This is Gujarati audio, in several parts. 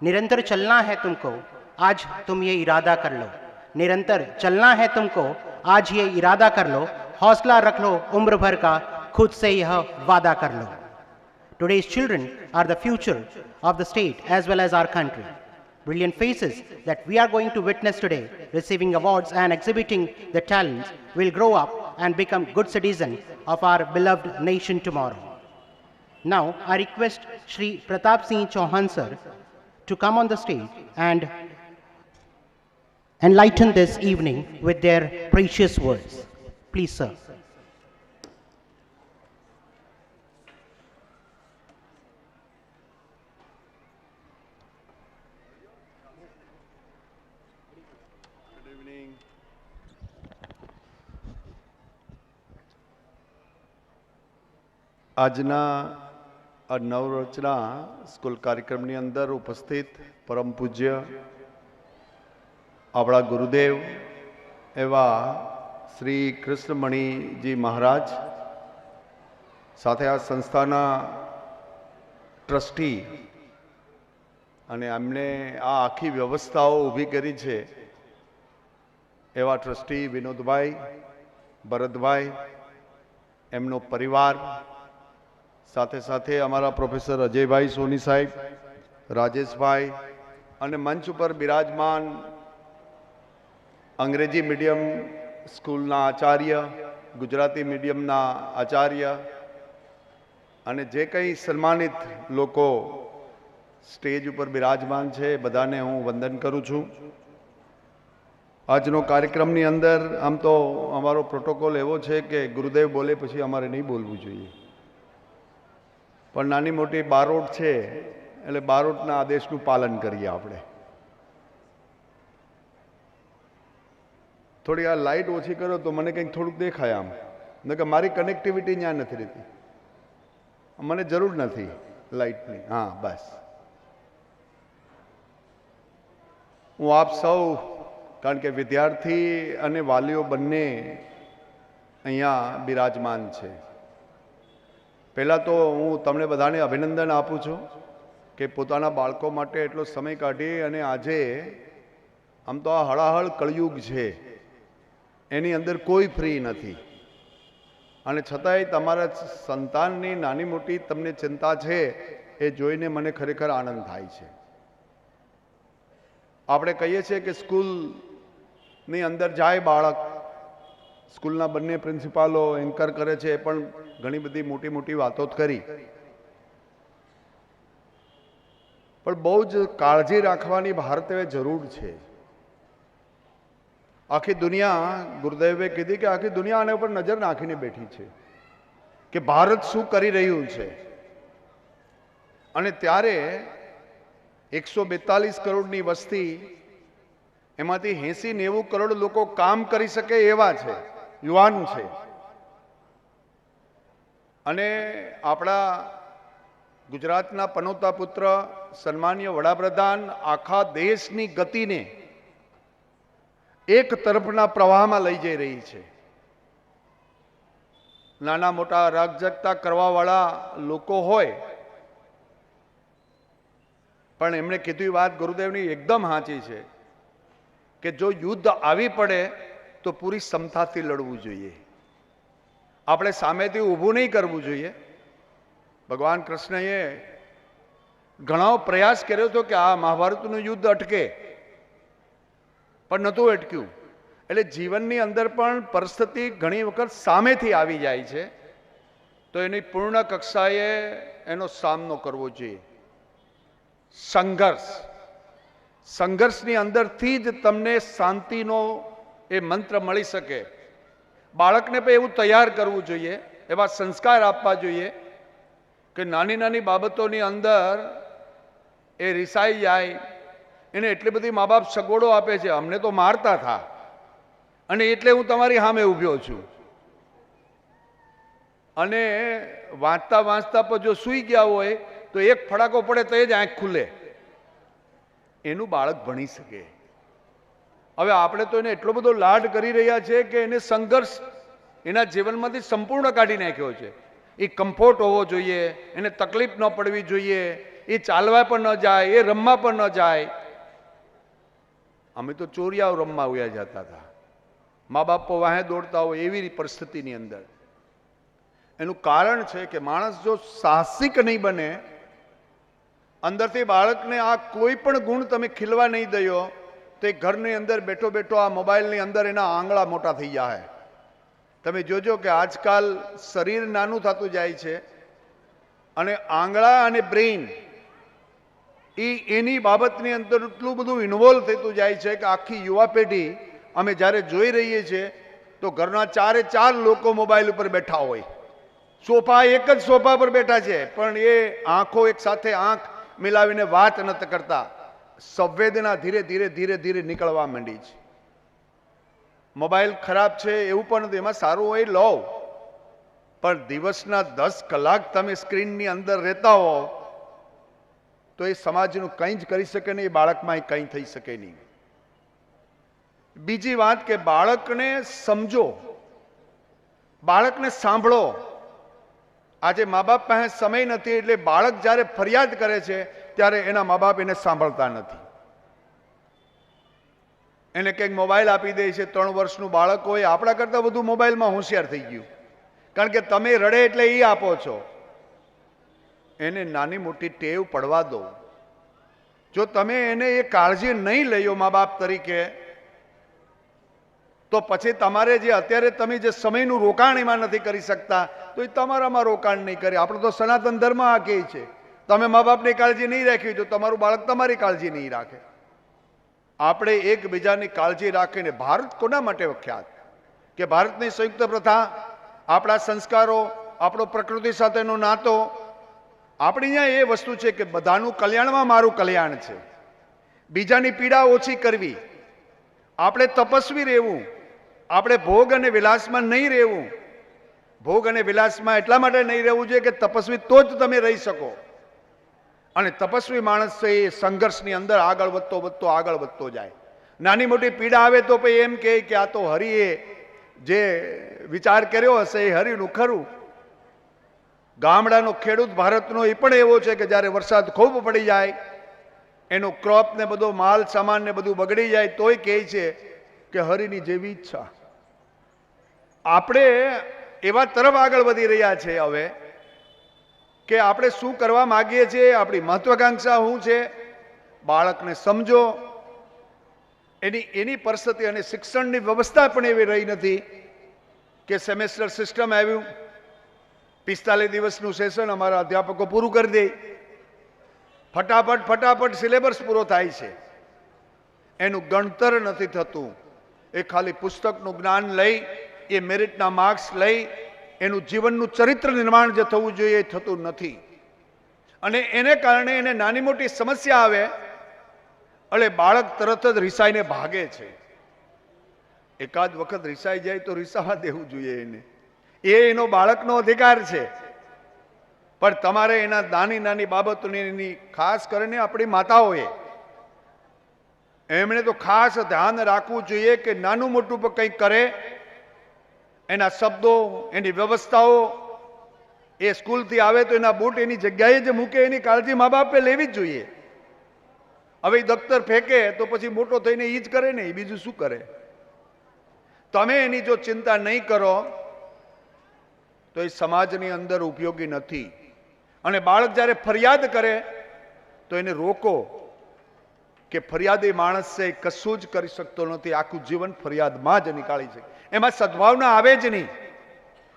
निरंतर चलना है तुमको, आज तुम ये इरादा कर लो। निरंतर चलना है तुमको, आज ये इरादा कर लो। हौसला रख लो उम्र भर का, खुद से यह वादा कर लो। Today's children are the future of the state as well as our country. Brilliant faces that we are going to witness today, receiving awards and exhibiting their talents, will grow up and become good citizens of our beloved nation tomorrow. Now, I request Shri Pratap Singh Chauhan sir to come on the stage and enlighten this evening with their precious words. Please, sir. આજના આ નવરચના સ્કૂલ કાર્યક્રમની અંદર ઉપસ્થિત પરમ પૂજ્ય આપણા ગુરુદેવ એવા શ્રી કૃષ્ણમણીજી મહારાજ, સાથે આ સંસ્થાના ટ્રસ્ટી અને એમને આ આખી વ્યવસ્થાઓ ઊભી કરી છે એવા ટ્રસ્ટી વિનોદભાઈ, ભરતભાઈ, એમનો પરિવાર, સાથે સાથે અમારા પ્રોફેસર અજયભાઈ સોની સાહેબ, રાજેશભાઈ અને મંચ ઉપર બિરાજમાન અંગ્રેજી મીડિયમ સ્કૂલના આચાર્ય, ગુજરાતી મીડિયમના આચાર્ય અને જે કંઈ સન્માનિત લોકો સ્ટેજ ઉપર બિરાજમાન છે બધાને હું વંદન કરું છું. આજનો કાર્યક્રમની અંદર આમ તો અમારો પ્રોટોકોલ એવો છે કે ગુરુદેવ બોલે પછી અમારે નહીં બોલવું જોઈએ, પણ નાની મોટી બારોટ છે એટલે બારોટના આદેશનું પાલન કરીએ આપણે. થોડી આ લાઇટ ઓછી કરો તો મને કંઈક થોડુંક દેખાય આમ, ન કે મારી કનેક્ટિવિટી ત્યાં નથી રહેતી, મને જરૂર નથી લાઇટની. હા બસ. હું આપ સૌ, કારણ કે વિદ્યાર્થી અને વાલીઓ બંને અહીંયા બિરાજમાન છે, પહેલાં તો હું તમને બધાને અભિનંદન આપું છું કે પોતાના બાળકો માટે એટલો સમય કાઢી અને આજે આમ તો આ હળાહળ કળયુગ છે, એની અંદર કોઈ ફ્રી નથી, અને છતાંય તમારા સંતાનની નાની મોટી તમને ચિંતા છે એ જોઈને મને ખરેખર આનંદ થાય છે. આપણે કહીએ છીએ કે સ્કૂલની અંદર જાય બાળક, સ્કૂલના બંને પ્રિન્સિપાલો એન્કર કરે છે, પણ ઘણી બધી મોટી મોટી વાતો કરી, પણ બહુ જ કાળજી રાખવાની ભારતે જરૂર છે. આખી દુનિયા, ગુરુદેવે કીધી કે આખી દુનિયા આના ઉપર નજર નાખીને બેઠી છે કે ભારત શું કરી રહ્યું છે, અને ત્યારે 142 કરોડની વસ્તી, એમાંથી 80-90 કરોડ લોકો કામ કરી શકે એવા છે, યુવાન છે. અને આપણા ગુજરાતના પનોતા પુત્ર સન્માનીય વડાપ્રધાન આખા દેશની ગતિને એક તરફના પ્રવાહમાં લઈ જઈ રહી છે. નાના મોટા રાગજગતા કરવાવાળા લોકો હોય, પણ એમણે કીધું વાત ગુરુદેવની એકદમ સાચી છે કે જો યુદ્ધ આવી પડે તો પૂરી ક્ષમતાથી લડવું જોઈએ, આપણે સામેથી ઊભું નહીં કરવું જોઈએ. ભગવાન કૃષ્ણએ ઘણો પ્રયાસ કર્યો હતો કે આ મહાભારતનું યુદ્ધ અટકે, પણ નહોતું અટક્યું. એટલે જીવનની અંદર પણ પરિસ્થિતિ ઘણી વખત સામેથી આવી જાય છે, તો એની પૂર્ણ કક્ષાએ એનો સામનો કરવો જોઈએ. સંઘર્ષની અંદરથી જ તમને શાંતિનો એ મંત્ર મળી શકે. બાળકને પણ એવું તૈયાર કરવું જોઈએ, એવા સંસ્કાર આપવા જોઈએ કે નાની નાની બાબતોની અંદર એ રિસાઈ જાય. એને એટલી બધી મા બાપ સગવડો આપે છે, અમને તો મારતા હતા અને એટલે હું તમારી સામે ઊભ્યો છું, અને વાંચતા વાંચતા પણ જો સૂઈ ગયા હોય તો એક ફડાકો પડે તો એ જ આંખ ખુલે, એનું બાળક ભણી શકે. હવે આપણે તો એને એટલો બધો લાડ કરી રહ્યા છે કે એને સંઘર્ષ એના જીવનમાંથી સંપૂર્ણ કાઢી નાખ્યો છે. એ કમ્ફર્ટ હોવો જોઈએ, એને તકલીફ ન પડવી જોઈએ, એ ચાલવા પણ ન જાય, એ રમવા પણ ન જાય. અમે તો ચોરિયાઓ રમવા ઉયા જતા હતા, મા બાપો વાહે દોડતા હોય એવી પરિસ્થિતિની અંદર. એનું કારણ છે કે માણસ જો સાહસિક નહીં બને, અંદરથી બાળકને આ કોઈ પણ ગુણ તમે ખીલવા નહીં દયો, તો એ ઘરની અંદર બેઠો બેઠો આ મોબાઈલની અંદર એના આંગળા મોટા થઈ જાય. તમે જોજો કે આજકાલ શરીર નાનું થતું જાય છે અને આંગળા અને બ્રેઇન એની બાબતની અંદર એટલું બધું ઇન્વોલ્વ થતું જાય છે કે આખી યુવા પેઢી અમે જ્યારે જોઈ રહીએ છીએ તો ઘરના 4 લોકો મોબાઈલ ઉપર બેઠા હોય, સોફા એક જ સોફા પર બેઠા છે પણ એ આંખો એક સાથે આંખ મિલાવીને વાત નથી કરતા. સંવેદના ધીરે ધીરે ધીરે ધીરે નીકળવા માંડી છે. મોબાઈલ ખરાબ છે એવું પણ નથી, એમાં સારું હોય લો, પણ દિવસના 10 કલાક તમે સ્ક્રીનની અંદર રહેતા હો તો એ સમાજનું કંઈ જ કરી શકે નહીં, બાળકમાં કંઈ થઈ શકે નહીં. બીજી વાત કે બાળકને સમજો, બાળકને સાંભળો. આજે મા બાપ પાસે સમય નથી એટલે બાળક જ્યારે ફરિયાદ કરે છે ત્યારે એના મા બાપ એને સાંભળતા નથી. એને કંઈક મોબાઈલ આપી દે છે, 3 વર્ષનું બાળક હોય, આપણા કરતાં વધુ મોબાઈલમાં હોશિયાર થઈ ગયું, કારણ કે તમે રડે એટલે એ આપો છો. એને નાની મોટી ટેવ પડવા દો. જો તમે એને એ કાળજી નહીં લયો મા બાપ તરીકે, તો પછી તમારે જે અત્યારે તમે જે સમયનું રોકાણ એમાં નથી કરી શકતા તો એ તમારામાં રોકાણ નહીં કરે. આપણો તો સનાતન ધર્મ આ કહે છે, તમે મા બાપની કાળજી નહીં રાખી તો તમારું બાળક તમારી કાળજી નહીં રાખે. આપણે એકબીજાની કાળજી રાખીને, ભારત કોના માટે વિખ્યાત કે ભારતની સંયુક્ત પ્રથા, આપણા સંસ્કારો, આપણો પ્રકૃતિ સાથેનો નાતો, આપણી અહીંયા એ વસ્તુ છે કે બધાનું કલ્યાણમાં મારું કલ્યાણ છે, બીજાની પીડા ઓછી કરવી, આપણે તપસ્વી રહેવું, આપણે ભોગ અને વિલાસમાં નહીં રહેવું. ભોગ અને વિલાસમાં એટલા માટે નહીં રહેવું જોઈએ કે તપસ્વી તો જ તમે રહી શકો, અને તપસ્વી માણસ છે એ સંઘર્ષની અંદર આગળ વધતો વધતો આગળ વધતો જાય. નાની મોટી પીડા આવે તો પછી એમ કહે કે આ તો હરિએ જે વિચાર કર્યો હશે એ હરિનું ખરું. ગામડાનો ખેડૂત ભારતનો એ પણ એવો છે કે જ્યારે વરસાદ ખૂબ પડી જાય, એનો ક્રોપ ને બધો માલ સામાન ને બધું બગડી જાય તોય કહે છે કે હરિની જેવી ઈચ્છા. આપણે એવા તરફ આગળ વધી રહ્યા છે હવે કે આપણે શું કરવા માંગીએ છીએ, આપણી મહત્વાકાંક્ષા શું છે, બાળકને સમજો. એની પરિસ્થિતિ અને શિક્ષણની વ્યવસ્થા પણ એવી રહી નથી કે સેમેસ્ટર સિસ્ટમ આવ્યું, 45 દિવસનું સેશન અમારા અધ્યાપકો પૂરું કરી દે, ફટાફટ સિલેબસ પૂરો થાય છે. એનું ગણતર નથી થતું. એ ખાલી પુસ્તકનું જ્ઞાન લઈ, એ મેરિટના માર્ક્સ લઈ, એનું જીવનનું ચરિત્ર નિર્માણ જે થવું જોઈએ એ થતું નથી. અને એને કારણે એને નાની મોટી સમસ્યા આવે એટલે બાળક તરત જ રિસાઈને ભાગે છે. એકાદ વખત રિસાઈ જાય તો રિસાવા દેવું જોઈએ એને, એ એનો બાળકનો અધિકાર છે. પણ તમારે એના નાની નાની બાબતોની ખાસ કરીને આપણી માતાઓએ એમણે તો ખાસ ધ્યાન રાખવું જોઈએ કે નાનું મોટું પણ કંઈક કરે, એના શબ્દો, એની વ્યવસ્થાઓ, એ સ્કૂલથી આવે તો એના બૂટ એની જગ્યાએ જ મૂકે, એની કાળજી મા બાપે લેવી જ જોઈએ. હવે દફતર ફેંકે તો પછી મોટો થઈને એ જ કરે ને, એ બીજું શું કરે? તમે એની જો ચિંતા નહીં કરો તો એ સમાજની અંદર ઉપયોગી નથી. અને બાળક જ્યારે ફરિયાદ કરે તો એને રોકો કે ફરિયાદી માણસ છે કશું જ કરી શકતો નથી, આખું જીવન ફરિયાદમાં જ નીકાળી શકે, એમાં સદભાવના આવે જ નહીં,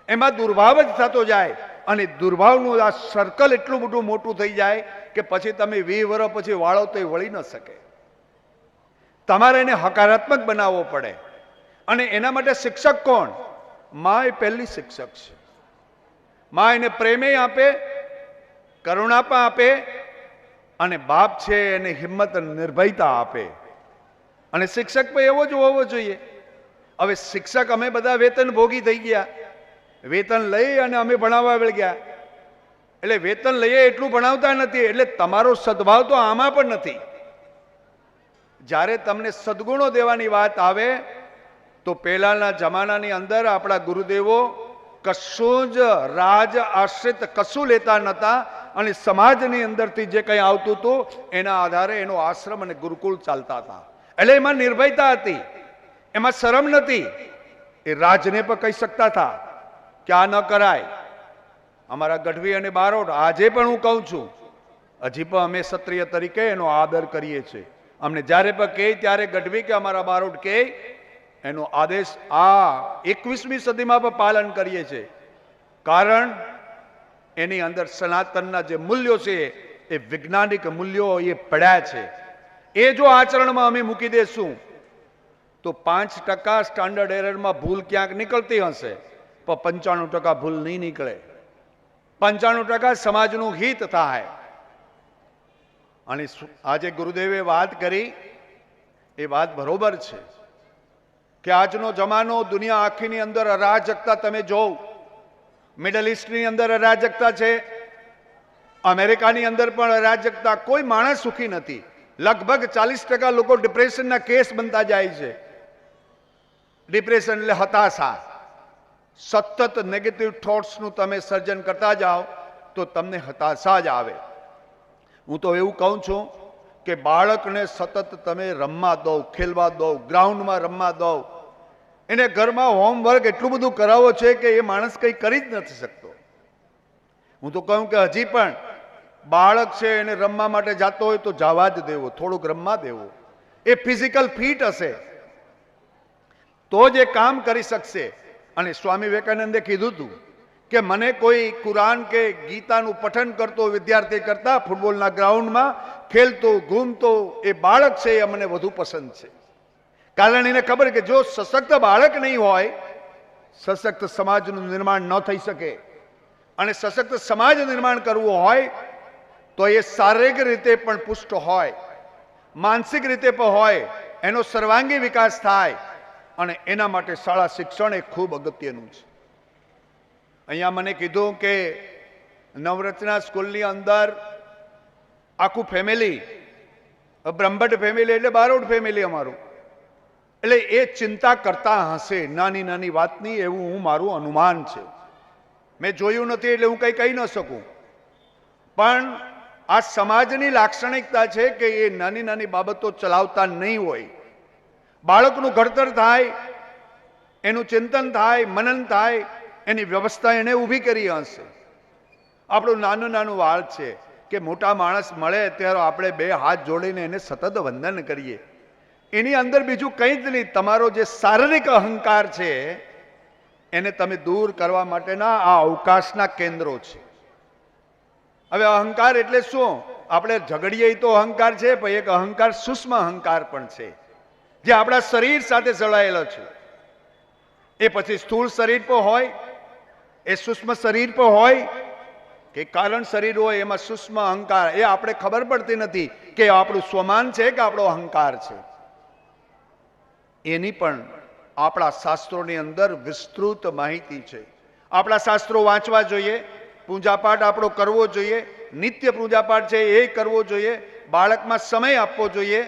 એમાં દુર્ભાવ જ થતો જાય. અને દુર્ભાવનું આ સર્કલ એટલું બધું મોટું થઈ જાય કે પછી તમે 20 વર્ષ પછી વાળો તો એ વળી ન શકે. તમારે એને હકારાત્મક બનાવવો પડે. અને એના માટે શિક્ષક કોણ? માં એ પહેલી શિક્ષક છે. માં એને પ્રેમે આપે, કરુણા પણ આપે, અને બાપ છે એને હિંમત અને નિર્ભયતા આપે. અને શિક્ષક પણ એવો જ હોવો જોઈએ. હવે શિક્ષક અમે બધા વેતન ભોગી થઈ ગયા, વેતન લઈ અને અમે ભણાવવા વળી ગયા, એટલે વેતન લઈએ એટલું ભણાવતા નથી, એટલે તમારો સદભાવ તો આમાં પણ નથી. જ્યારે તમને સદગુણો દેવાની વાત આવે તો પહેલાના જમાનાની અંદર આપણા ગુરુદેવો કશું જ રાજ આશ્રિત કશું લેતા નહોતા, અને સમાજની અંદરથી જે કંઈ આવતું હતું એના આધારે એનો આશ્રમ અને ગુરુકુળ ચાલતા હતા. એટલે એમાં નિર્ભયતા હતી, એમાં શરમ નથી. એ રાજને પણ કહી શકતા હતા કે આ ન કરાય. અમારા ગઢવી અને બારોટ આજે પણ હું કહું છું, હજી પણ અમે ક્ષત્રિય તરીકે એનો આદર કરીએ છીએ. અમને જ્યારે પણ કહે ત્યારે ગઢવી કે અમારા બારોટ કહે એનો આદેશ આ 21મી સદીમાં પણ પાલન કરીએ છીએ. કારણ એની અંદર સનાતનના જે મૂલ્યો છે એ વૈજ્ઞાનિક મૂલ્યો એ પડ્યા છે. એ જો આચરણમાં અમે મૂકી દેશું તો 5% સ્ટાન્ડર્ડ એરરમાં ભૂલ ક્યાંક નીકળતી હશે, પણ 95% ભૂલ નહીં નીકળે. 95% સમાજનું હિત થાય. અને આજે ગુરુદેવે વાત કરી એ વાત બરોબર છે કે આજનો જમાનો દુનિયા આખીની અંદર અરાજકતા તમે જોવ. મિડલ ઇસ્ટની અંદર અરાજકતા છે, અમેરિકાની અંદર પણ અરાજકતા. કોઈ માણસ સુખી નથી. લગભગ 40% લોકો ડિપ્રેશનના કેસ બનતા જાય છે. ડિપ્રેશન એટલે હતાશા. સતત નેગેટિવ થોટ્સનું તમે સર્જન કરતા જાઓ તો તમને હતાશા જ આવે. હું તો એવું કહું છું કે બાળકને સતત તમે રમવા દો, ખેલવા દો, ગ્રાઉન્ડમાં રમવા દો. એને ઘરમાં હોમવર્ક એટલું બધું કરાવો છે કે એ માણસ કંઈ કરી જ નથી શકતો. હું તો કહું કે હજી પણ બાળક છે એને રમવા માટે જતો હોય તો જવા જ દેવો, થોડુંક રમવા દેવો. એ ફિઝિકલ ફિટ હશે તો જ એ કામ કરી શકશે. અને સ્વામી વિવેકાનંદે કીધું હતું કે મને કોઈ કુરાન કે ગીતાનું પઠન કરતો વિદ્યાર્થી કરતા ફૂટબોલના ગ્રાઉન્ડમાં ખેલતો ઘૂમતો એ બાળક છે એ મને વધુ પસંદ છે. કારણ એને ખબર કે જો સશક્ત બાળક નહીં હોય, સશક્ત સમાજનું નિર્માણ ન થઈ શકે. અને સશક્ત સમાજ નિર્માણ કરવું હોય તો એ શારીરિક રીતે પણ પુષ્ટ હોય, માનસિક રીતે પણ હોય, એનો સર્વાંગી વિકાસ થાય. અને એના માટે શાળા શિક્ષણ એ ખૂબ અગત્યનું છે. અહીંયા મને કીધું કે નવરત્ના સ્કૂલની અંદર આખું ફેમિલી, બ્રહ્મભટ્ટ ફેમિલી એટલે બારોટ ફેમિલી અમારું, એટલે એ ચિંતા કરતા હશે નાની નાની વાતની, એવું હું મારું અનુમાન છે. મેં જોયું નથી એટલે હું કંઈ કહી ન શકું. પણ આ સમાજની લાક્ષણિકતા છે કે એ નાની નાની બાબતો ચલાવતા નહીં હોય. બાળકનું ઘડતર થાય, એનું ચિંતન થાય, મનન થાય, એની વ્યવસ્થા એને ઊભી કરી હશે. આપણું નાનું નાનું વાળ છે કે મોટા માણસ મળે ત્યારે આપણે 2 હાથ જોડીને એને સતત વંદન કરીએ. એની અંદર બીજું કંઈ જ નહીં. તમારો જે શારીરિક અહંકાર છે એને તમે દૂર કરવા માટેના આ અવકાશના કેન્દ્રો છે. હવે અહંકાર એટલે શું? આપણે ઝઘડીએ તો અહંકાર છે, પણ એક અહંકાર સૂક્ષ્મ અહંકાર પણ છે જે આપણા શરીર સાથે જોડાયેલો છે. એ પછી સ્થૂળ શરીર પર હોય, એ સૂક્ષ્મ શરીર પર હોય કે કારણ શરીર હોય, એમાં સૂક્ષ્મ અહંકાર એ આપણે ખબર પડતી નથી કે આપણું સ્વમાન છે કે આપણો અહંકાર છે. એની પણ આપણા શાસ્ત્રોની અંદર વિસ્તૃત માહિતી છે. આપણા શાસ્ત્રો વાંચવા જોઈએ, પૂજાપાઠ આપણો કરવો જોઈએ, નિત્ય પૂજાપાઠ છે એ કરવો જોઈએ, બાળકમાં સમય આપવો જોઈએ,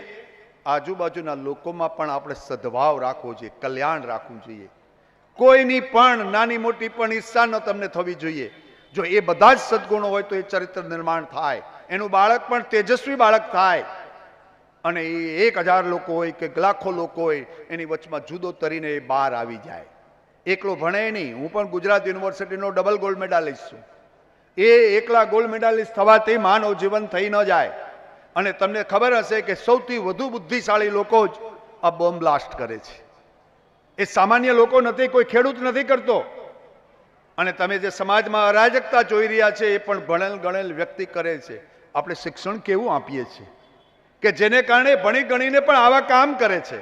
આજુબાજુના લોકોમાં પણ આપણે સદભાવ રાખવો જોઈએ, કલ્યાણ રાખવું જોઈએ. કોઈની પણ નાની મોટી પણ ઈચ્છા ન તમને થવી જોઈએ. જો એ બધા જ સદગુણો હોય તો એ ચરિત્ર નિર્માણ થાય, એનું બાળક પણ તેજસ્વી બાળક થાય. અને એ 1000 લોકો હોય કે લાખો લોકો હોય એની વચમાં જુદો તરીને એ બહાર આવી જાય. એકલો ભણે નહીં. હું પણ ગુજરાત યુનિવર્સિટીનો ડબલ ગોલ્ડ મેડાલિસ્ટ છું. એ એકલા ગોલ્ડ મેડાલિસ્ટ થવાથી માનવ જીવન થઈ ન જાય. અને તમને ખબર હશે કે સૌથી વધુ બુદ્ધિશાળી લોકો જ આ બોમ્બ બ્લાસ્ટ કરે છે. એ સામાન્ય લોકો નથી, કોઈ ખેડૂત નથી કરતો. અને તમે જે સમાજમાં અરાજકતા જોઈ રહ્યા છે એ પણ ભણેલ ગણેલ વ્યક્તિ કરે છે. આપણે શિક્ષણ કેવું આપીએ છીએ કે જેને કારણે ભણી ગણીને પણ આવા કામ કરે છે.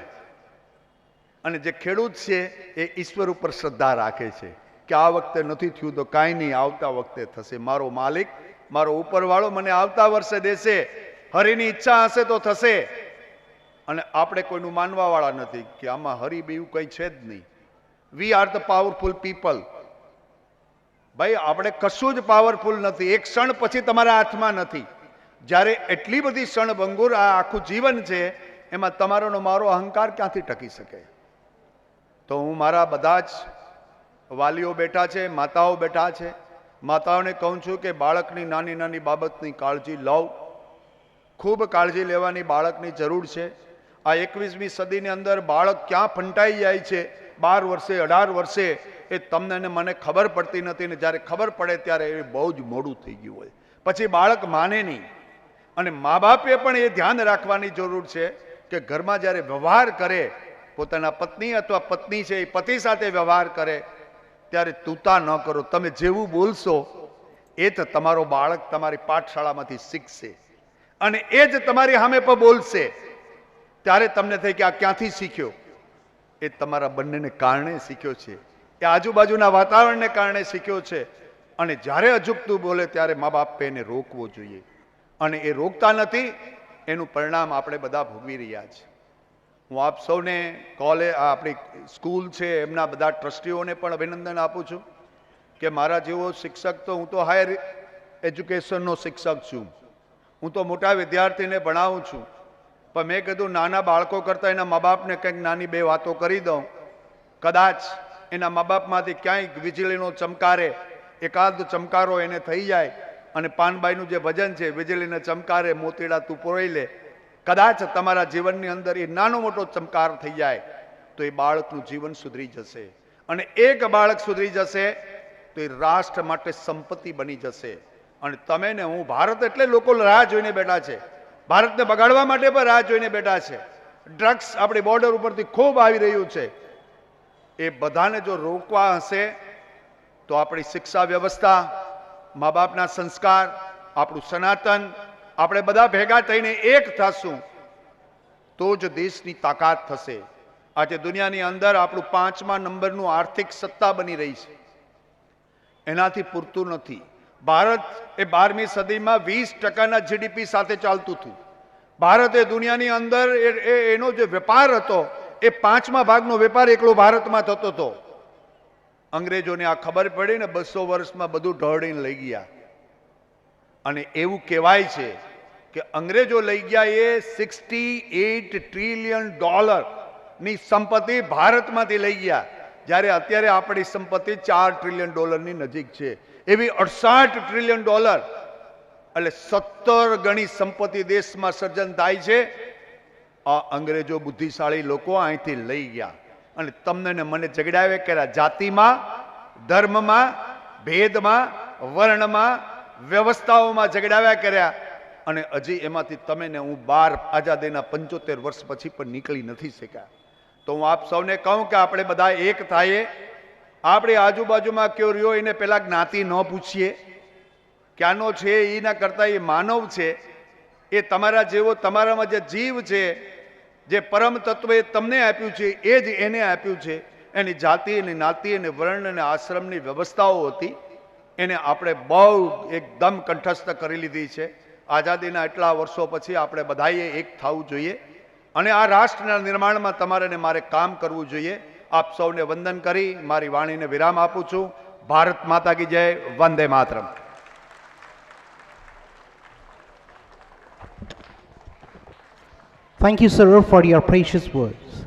અને જે ખેડૂત છે એ ઈશ્વર ઉપર શ્રદ્ધા રાખે છે કે આ વખતે નથી થયું તો કાંઈ નહીં, આવતા વખતે થશે. મારો માલિક, મારો ઉપરવાળો મને આવતા વર્ષે દેશે. હરિની ઈચ્છા હશે તો થશે. અને આપણે કોઈનું માનવા વાળા નથી કે આમાં હરિ બીવું કંઈ છે જ નહીં. We are the powerful people. ભાઈ આપણે કશું જ પાવરફુલ નથી. એક ક્ષણ પછી તમારા હાથમાં નથી. જ્યારે એટલી બધી ક્ષણ ભંગુર આ આખું જીવન છે એમાં તમારો મારો અહંકાર ક્યાંથી ટકી શકે? તો હું મારા બધા જ વાલીઓ બેઠા છે, માતાઓ બેઠા છે, માતાઓને કહું છું કે બાળકની નાની નાની બાબતની કાળજી લો. ખૂબ કાળજી લેવાની બાળકની જરૂર છે. આ 21મી સદીની અંદર બાળક ક્યાં ફંટાઈ જાય છે 12 વર્ષે 18 વર્ષે એ તમને ને મને ખબર પડતી નથી, ને જ્યારે ખબર પડે ત્યારે એ બહુ જ મોડું થઈ ગયું હોય. પછી બાળક માને નહીં. અને મા બાપે પણ એ ધ્યાન રાખવાની જરૂર છે કે ઘરમાં જ્યારે વ્યવહાર કરે, પોતાના પત્ની અથવા પત્ની છે એ પતિ સાથે વ્યવહાર કરે ત્યારે તૂતા ન કરો. તમે જેવું બોલશો એ જ તમારો બાળક તમારી પાઠશાળામાંથી શીખશે, અને એ જ તમારી સામે પણ બોલશે. ત્યારે તમને થાય કે આ ક્યાંથી શીખ્યો? એ તમારા બંનેને કારણે શીખ્યો છે, એ આજુબાજુના વાતાવરણને કારણે શીખ્યો છે. અને જ્યારે અજુકતું બોલે ત્યારે મા બાપે એને રોકવો જોઈએ, અને એ રોકતા નથી. એનું પરિણામ આપણે બધા ભોગવી રહ્યા છે. હું આપ સૌને કોલેજ, આપણી સ્કૂલ છે એમના બધા ટ્રસ્ટીઓને પણ અભિનંદન આપું છું કે મારા જેવો શિક્ષક તો, હું તો હાયર એજ્યુકેશનનો શિક્ષક છું, હું તો મોટા વિદ્યાર્થીને ભણાવું છું, પણ મેં કીધું નાના બાળકો કરતાં એના મા બાપને કંઈક નાની બે વાતો કરી દઉં. કદાચ એના મા બાપમાંથી ક્યાંય વીજળીનો ચમકારે એકાદ ચમકારો એને થઈ જાય, અને પાનબાઈનું જે ભજન છે, વીજળીને ચમકારે મોતીડા તું પોરાઈ લે, કદાચ તમારા જીવનની અંદર એ નાનો મોટો ચમકાર થઈ જાય તો એ બાળકનું જીવન સુધરી જશે. અને એક બાળક સુધરી જશે તો એ રાષ્ટ્ર માટે સંપત્તિ બની જશે. અને તમે ને હું, ભારત એટલે લોકો રાહ જોઈને બેઠા છે, ભારતને બગાડવા માટે પણ રાહ જોઈને બેઠા છે. ડ્રગ્સ આપણી બોર્ડર ઉપરથી ખૂબ આવી રહ્યું છે. એ બધાને જો રોકવા હશે તો આપણી શિક્ષા વ્યવસ્થા, મા બાપના સંસ્કાર, આપણું સનાતન, આપણે બધા ભેગા થઈને એક થશું તો જ દેશની તાકાત થશે. આજે દુનિયાની અંદર આપણું 5મા નંબરનું આર્થિક સત્તા બની રહી છે. એનાથી પૂરતું નથી. ભારત એ 12મી સદીમાં 20% જીડીપી સાથે ચાલતું હતું. ભારતે દુનિયાની અંદર એનો જે વેપાર હતો એ 5મા ભાગનો વેપાર એકલો ભારતમાં થતો હતો. અંગ્રેજોને આ ખબર પડી ને 200 વર્ષમાં બધું ઢળીને લઈ ગયા. અને એવું કહેવાય છે કે અંગ્રેજો લઈ ગયા એ $68 ટ્રિલિયન ની સંપત્તિ ભારતમાંથી લઈ ગયા, જ્યારે અત્યારે આપણી સંપત્તિ $4 ટ્રિલિયન નજીક છે. એવી $68 ટ્રિલિયન, એટલે 17 ગણી સંપત્તિ દેશમાં સર્જન થાય છે. આ અંગ્રેજો બુદ્ધિશાળી લોકો અહીંથી લઈ ગયા અને તમને ને મને ઝઘડાવે કર્યા. જાતિમાં, ધર્મમાં, ભેદમાં, વર્ણમાં, વ્યવસ્થાઓમાં ઝઘડાવ્યા કર્યા. અને હજી એમાંથી તમે ને હું 12 આઝાદીના 75 વર્ષ પછી પણ નીકળી નથી શક્યા. તો હું આપ સૌને કહું કે આપણે બધા એક થાઈએ. આપણી આજુબાજુમાં કયો રહ્યો એને પેલા જ્ઞાતિ ન પૂછીએ, ક્યાંનો છે એના કરતાં એ માનવ છે. એ તમારા જેવો, તમારામાં જે જીવ છે, જે પરમ તત્વ એ તમને આપ્યું છે એ જ એને આપ્યું છે. એની જાતિ, એની નાતિ, અને વર્ણ અને આશ્રમની વ્યવસ્થાઓ હતી, એને આપણે બહુ એકદમ કંઠસ્થ કરી લીધી છે. આઝાદીના એટલા વર્ષો પછી આપણે બધાએ એક થવું જોઈએ અને આ રાષ્ટ્રના નિર્માણમાં તમારે ને મારે કામ કરવું જોઈએ. આપ સૌને વંદન કરી મારી વાણીને વિરામ આપું છું. ભારત માતા કી જય. Vande Mataram. Thank you, sir, for your precious words.